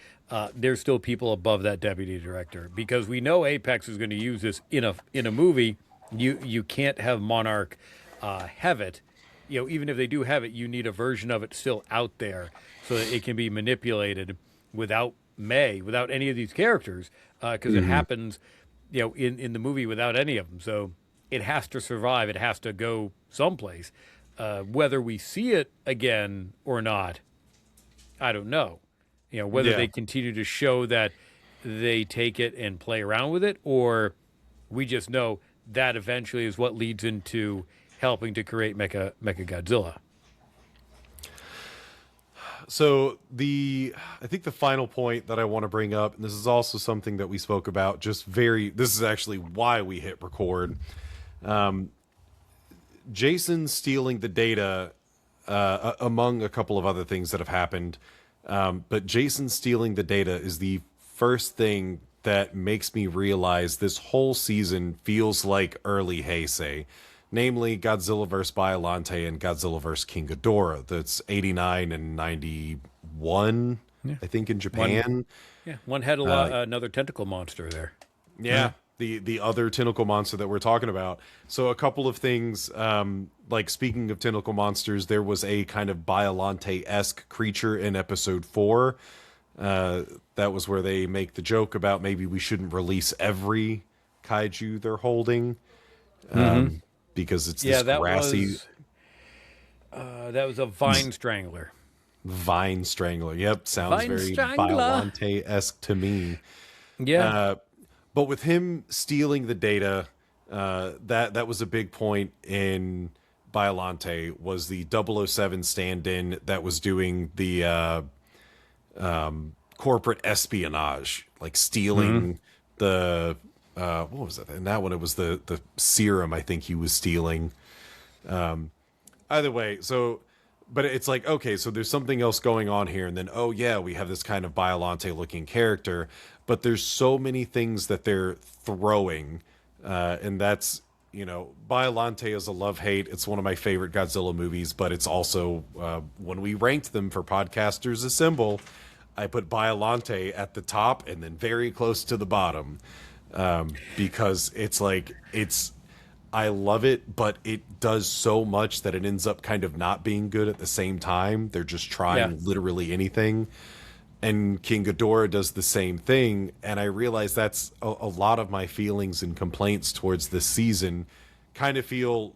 There's still people above that deputy director, because we know Apex is going to use this in a movie. You can't have Monarch have it. Even if they do have it, you need a version of it still out there so that it can be manipulated without without any of these characters, because it happens, in the movie without any of them. So it has to survive. It has to go someplace. Whether we see it again or not, I don't know. Whether Yeah. they continue to show that they take it and play around with it, or we just know that eventually is what leads into helping to create Mecha Godzilla. So I think the final point that I want to bring up, and this is also something that we spoke about, this is actually why we hit record. Jason stealing the data, among a couple of other things that have happened. But Jason stealing the data is the first thing that makes me realize this whole season feels like early Heisei. Namely, Godzilla vs. Biollante and Godzilla vs. King Ghidorah. That's 89 and 91, I think, in Japan. One had another tentacle monster there. Yeah, the other tentacle monster that we're talking about. So a couple of things, like, speaking of tentacle monsters, there was a kind of Biollante-esque creature in episode 4. That was where they make the joke about maybe we shouldn't release every kaiju they're holding. Because it's this grassy... That was a vine strangler. Vine strangler. Yep, sounds Vine very strangler. Biollante-esque to me. Yeah. But with him stealing the data, that was a big point in Biollante, was the 007 stand-in that was doing the corporate espionage, like stealing the... what was it? And that one, it was the serum, I think he was stealing. Either way, so... But it's like, okay, so there's something else going on here, and then, oh yeah, we have this kind of Biollante-looking character, but there's so many things that they're throwing, and that's, Biollante is a love-hate. It's one of my favorite Godzilla movies, but it's also, when we ranked them for Podcasters Assemble, I put Biollante at the top and then very close to the bottom, because it's like, I love it, but it does so much that it ends up kind of not being good at the same time. They're just trying literally anything. And King Ghidorah does the same thing. And I realize that's a lot of my feelings and complaints towards this season kind of feel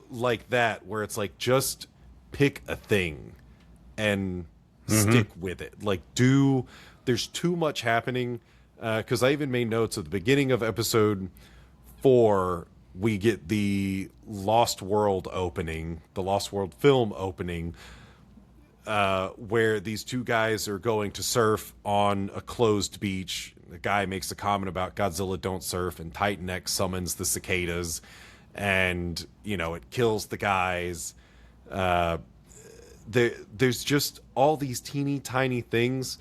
like that, where it's like, just pick a thing and stick with it. Like, there's too much happening. Because I even made notes at the beginning of episode 4, we get the Lost World opening, the Lost World film opening, where these two guys are going to surf on a closed beach. The guy makes a comment about Godzilla don't surf, and Titan X summons the cicadas, and, it kills the guys. There's just all these teeny tiny things.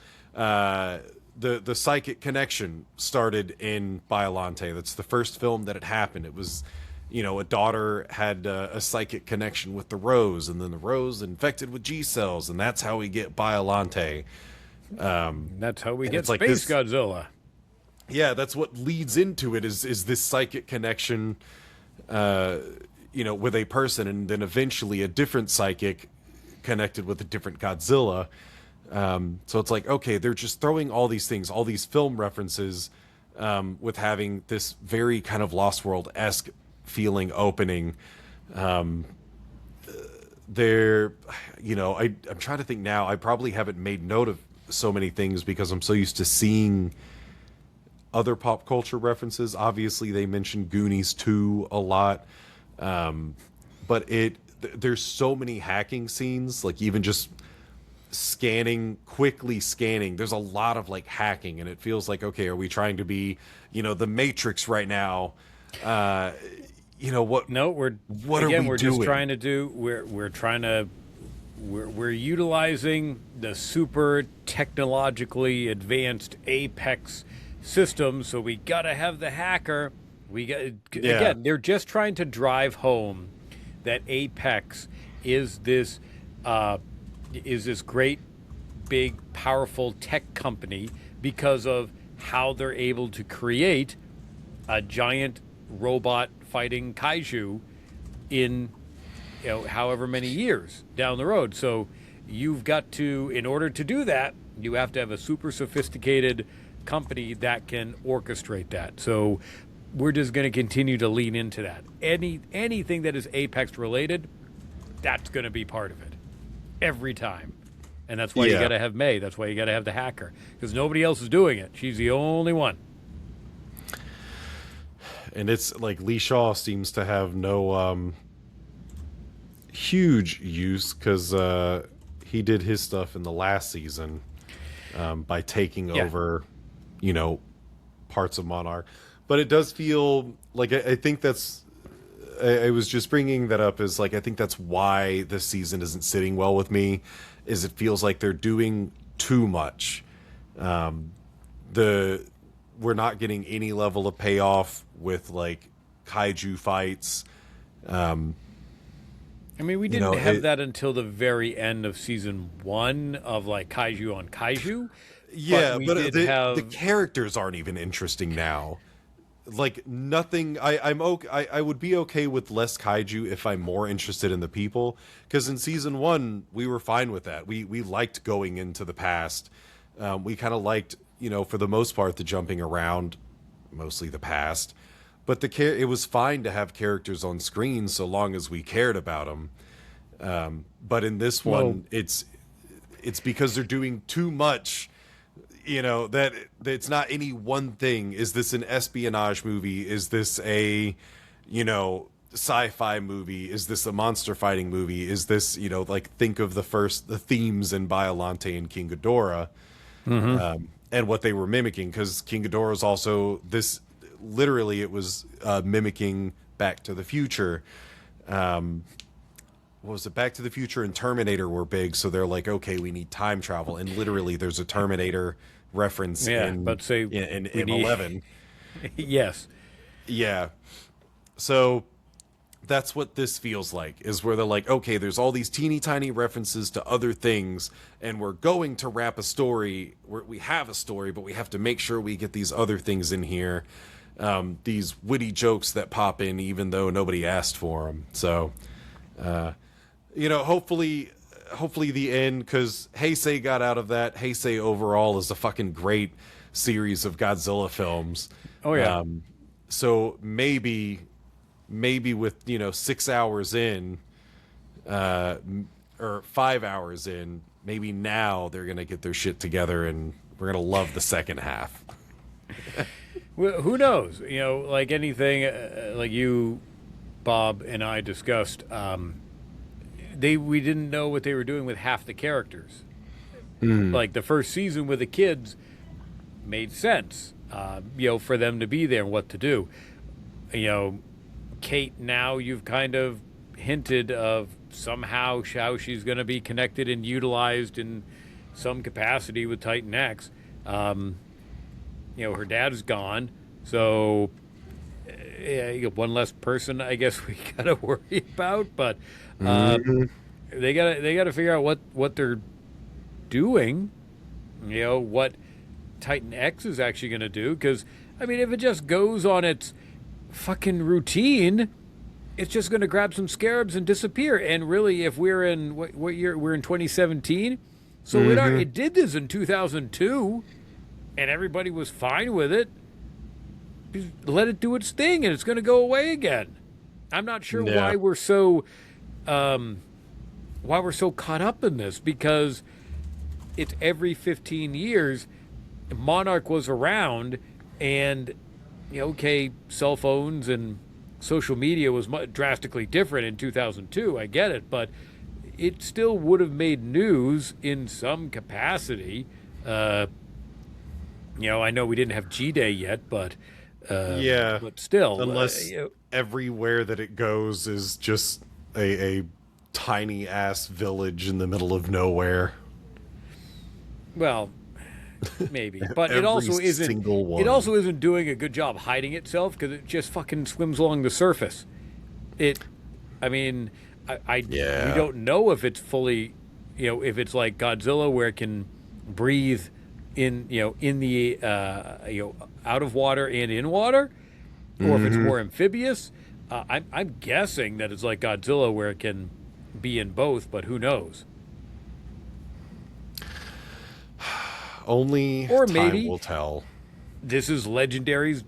the psychic connection started in Biollante. That's the first film that it happened. It was, a daughter had a psychic connection with the rose, and then the rose infected with G cells, and that's how we get Biollante. That's how we and get it's like Space this- Godzilla. Yeah, that's what leads into it is this psychic connection, with a person, and then eventually a different psychic connected with a different Godzilla. So it's like, okay, they're just throwing all these things, all these film references, with having this very kind of Lost World-esque feeling opening. I'm trying to think now. I probably haven't made note of so many things because I'm so used to seeing other pop culture references. Obviously, they mentioned Goonies 2 a lot, but there's so many hacking scenes, like even just quickly scanning. There's a lot of like hacking, and it feels like, okay, are we trying to be, the Matrix right now? What? No, what are we we're doing? just trying to do. We're utilizing the super technologically advanced Apex system, so we gotta have the hacker. Again, they're just trying to drive home that Apex is this great, big, powerful tech company because of how they're able to create a giant robot fighting kaiju in however many years down the road. So you've got to, in order to do that, you have to have a super sophisticated company that can orchestrate that. So we're just going to continue to lean into that. Anything that is Apex related, that's going to be part of it every time. And that's why you got to have May. That's why you got to have the hacker, because nobody else is doing it. She's the only one. And it's like Lee Shaw seems to have no huge use, because he did his stuff in the last season by taking over, parts of Monarch. But it does feel like I think that's. I was just bringing that up as like, I think that's why this season isn't sitting well with me, is it feels like they're doing too much. We're not getting any level of payoff with like kaiju fights. We didn't have that until the very end of season 1 of like kaiju on kaiju. Yeah, but the characters aren't even interesting now. Like nothing. I'm okay. I would be okay with less kaiju if I'm more interested in the people. Because in season 1 we were fine with that. We liked going into the past. We kind of liked, for the most part, the jumping around, mostly the past. But it was fine to have characters on screen so long as we cared about them. But in this one, it's because they're doing too much. That it's not any one thing. Is this an espionage movie? Is this a, sci-fi movie? Is this a monster fighting movie? Is this, think of the themes in Biollante and King Ghidorah, and what they were mimicking, because King Ghidorah is also this. Literally, it was mimicking Back to the Future. What was it? Back to the Future and Terminator were big, so they're like, okay, we need time travel, and literally, there's a Terminator reference in 11. Yes. Yeah. So that's what this feels like, is where they're like, okay, there's all these teeny tiny references to other things, and we're going to wrap a story. We have a story, but we have to make sure we get these other things in here. These witty jokes that pop in even though nobody asked for them. So, hopefully the end, because Heisei got out of that. Heisei overall is a fucking great series of Godzilla films. Oh, yeah. So maybe with, 6 hours in, or 5 hours in, maybe now they're going to get their shit together and we're going to love the second half. Well, who knows? Like anything, like you, Bob, and I discussed, we didn't know what they were doing with half the characters. Like the first season with the kids made sense, for them to be there and what to do. Kate, now you've kind of hinted of somehow how she's going to be connected and utilized in some capacity with Titan X. her dad's gone, so you got one less person, I guess we gotta worry about. But they gotta figure out what they're doing. What Titan X is actually gonna do, because I mean, if it just goes on its fucking routine, it's just going to grab some scarabs and disappear. And really, if we're in what year? We're in 2017, so it did this in 2002, and everybody was fine with it. Just let it do its thing, and it's going to go away again. I'm not sure why we're so caught up in this, because it's every 15 years. Monarch was around, and okay, cell phones and social media was drastically different in 2002. I get it, but it still would have made news in some capacity. I know we didn't have G-Day yet, but but still, unless everywhere that it goes is just a tiny ass village in the middle of nowhere. Well, maybe, but it also isn't. It also isn't doing a good job hiding itself, because it just fucking swims along the surface. We don't know if it's fully, if it's like Godzilla, where it can breathe in the out of water and in water, or if it's more amphibious. I'm guessing that it's like Godzilla, where it can be in both, but who knows? Only time will tell. This is Legendary's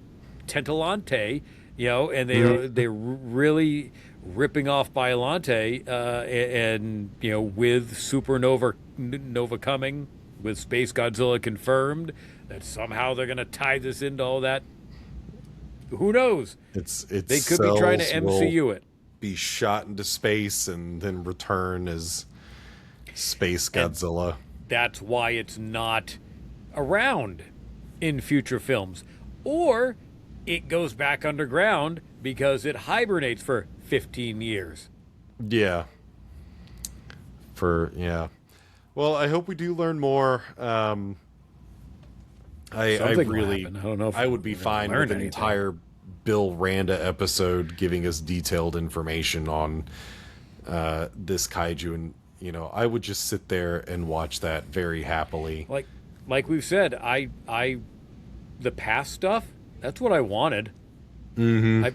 Tentalante, and they're really ripping off Biollante, and with Supernova coming, with Space Godzilla confirmed, that somehow they're going to tie this into all that. Who knows? They could be trying to MCU it. Be shot into space and then return as Space Godzilla. And that's why it's not around in future films. Or it goes back underground because it hibernates for 15 years. Yeah. Well, I hope we do learn more. I really I don't know if I would be fine with an entire Bill Randa episode giving us detailed information on this kaiju, and I would just sit there and watch that very happily. Like we've said, the past stuff, that's what I wanted. I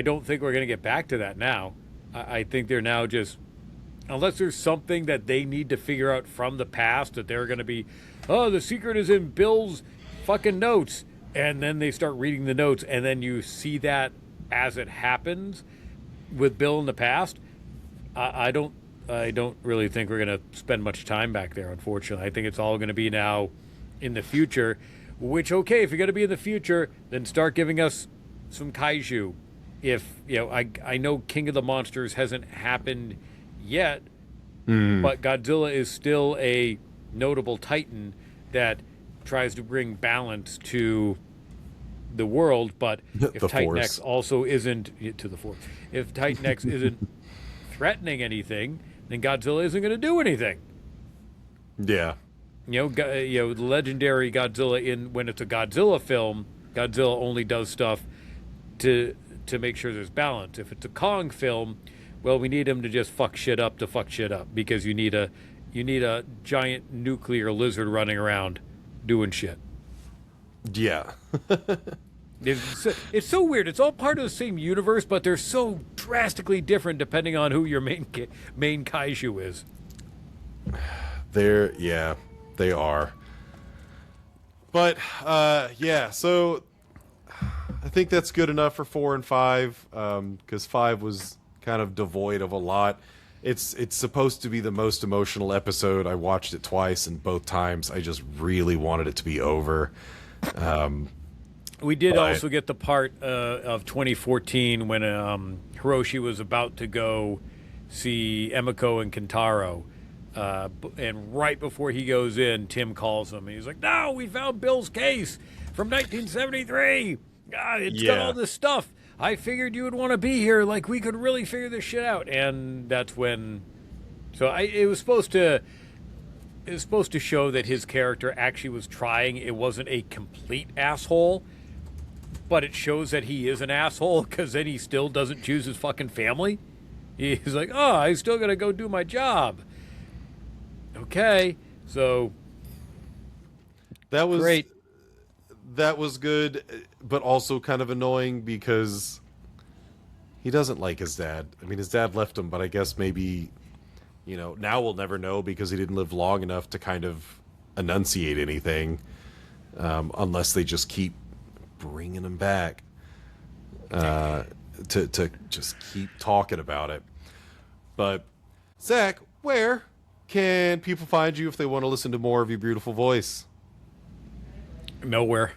don't think we're going to get back to that now. I think they're now just, unless there's something that they need to figure out from the past, that they're going to be, the secret is in Bill's fucking notes, and then they start reading the notes, and then you see that as it happens with Bill in the past. I don't really think we're going to spend much time back there, unfortunately. I think it's all going to be now in the future, which, okay, if you're going to be in the future, then start giving us some kaiju. If, I know King of the Monsters hasn't happened yet, but Godzilla is still a notable titan that tries to bring balance to the world. But if Titan X also isn't to the force, if Titan X isn't threatening anything, then Godzilla isn't going to do anything. Yeah. The legendary Godzilla, when it's a Godzilla film, Godzilla only does stuff to make sure there's balance. If it's a Kong film, well, we need him to just fuck shit up, because you need a giant nuclear lizard running around doing shit. Yeah. It's so weird. It's all part of the same universe, but they're so drastically different depending on who your main kaiju is. They are. But so I think that's good enough for 4 and 5, because 5 was kind of devoid of a lot. It's supposed to be the most emotional episode. I watched it twice, and both times I just really wanted it to be over. We did also get the part of 2014 when Hiroshi was about to go see Emiko and Kentaro. And right before he goes in, Tim calls him. And he's like, "No, we found Bill's case from 1973. It's got all this stuff. I figured you would want to be here. Like, we could really figure this shit out." And that's when... So it was supposed to... is supposed to show that his character actually was trying. It wasn't a complete asshole, but it shows that he is an asshole because then he still doesn't choose his fucking family. He's like, oh, I still gotta go do my job. Okay, so that was great. That was good, but also kind of annoying because he doesn't like his dad. I mean, his dad left him, but I guess maybe, now we'll never know because he didn't live long enough to kind of enunciate anything, unless they just keep bringing him back to just keep talking about it. But, Zach, where can people find you if they want to listen to more of your beautiful voice? Nowhere.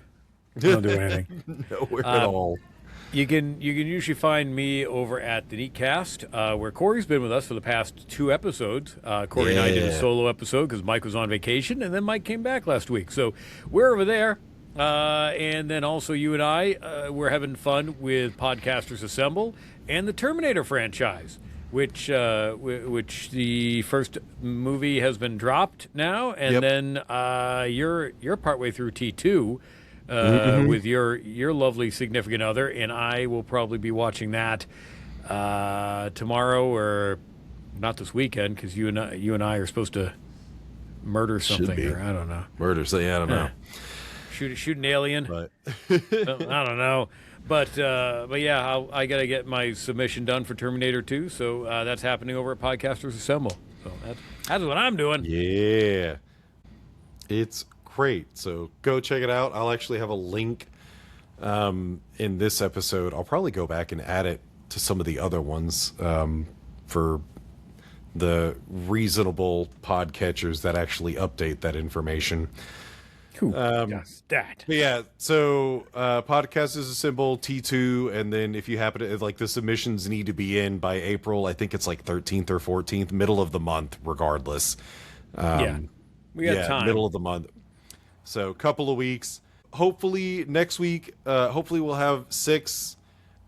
Don't do anything. Nowhere at all. You can usually find me over at the Neatcast, where Corey's been with us for the past 2 episodes. Corey and I did a solo episode because Mike was on vacation, and then Mike came back last week. So we're over there. And then also you and I, we're having fun with Podcasters Assemble and the Terminator franchise, which the first movie has been dropped now, and then you're partway through T2 with your lovely significant other, and I will probably be watching that tomorrow, or not this weekend, because you and I are supposed to murder something, or I don't know. Murder, so yeah, I don't know. Shoot an alien. But I don't know. But yeah, I got to get my submission done for Terminator 2, so that's happening over at Podcasters Assemble. So that's what I'm doing. Yeah. It's great. So go check it out. I'll actually have a link in this episode. I'll probably go back and add it to some of the other ones for the reasonable podcatchers that actually update that information. Yes, that. But yeah, so podcast is a symbol T2, and then if you happen to the submissions need to be in by April, I think it's 13th or 14th, middle of the month, regardless. We got time. Middle of the month. So a couple of weeks. Hopefully next week. Hopefully we'll have 6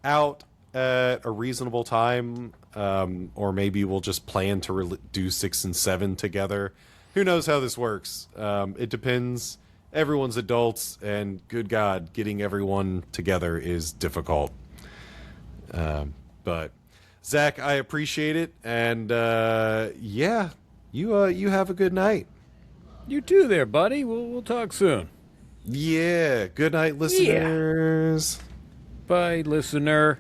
out at a reasonable time, or maybe we'll just plan to do 6 and 7 together. Who knows how this works? It depends. Everyone's adults, and good God, getting everyone together is difficult. But Zach, I appreciate it, and you have a good night. You too, there, buddy. We'll talk soon. Yeah, good night, listeners. Bye, listener.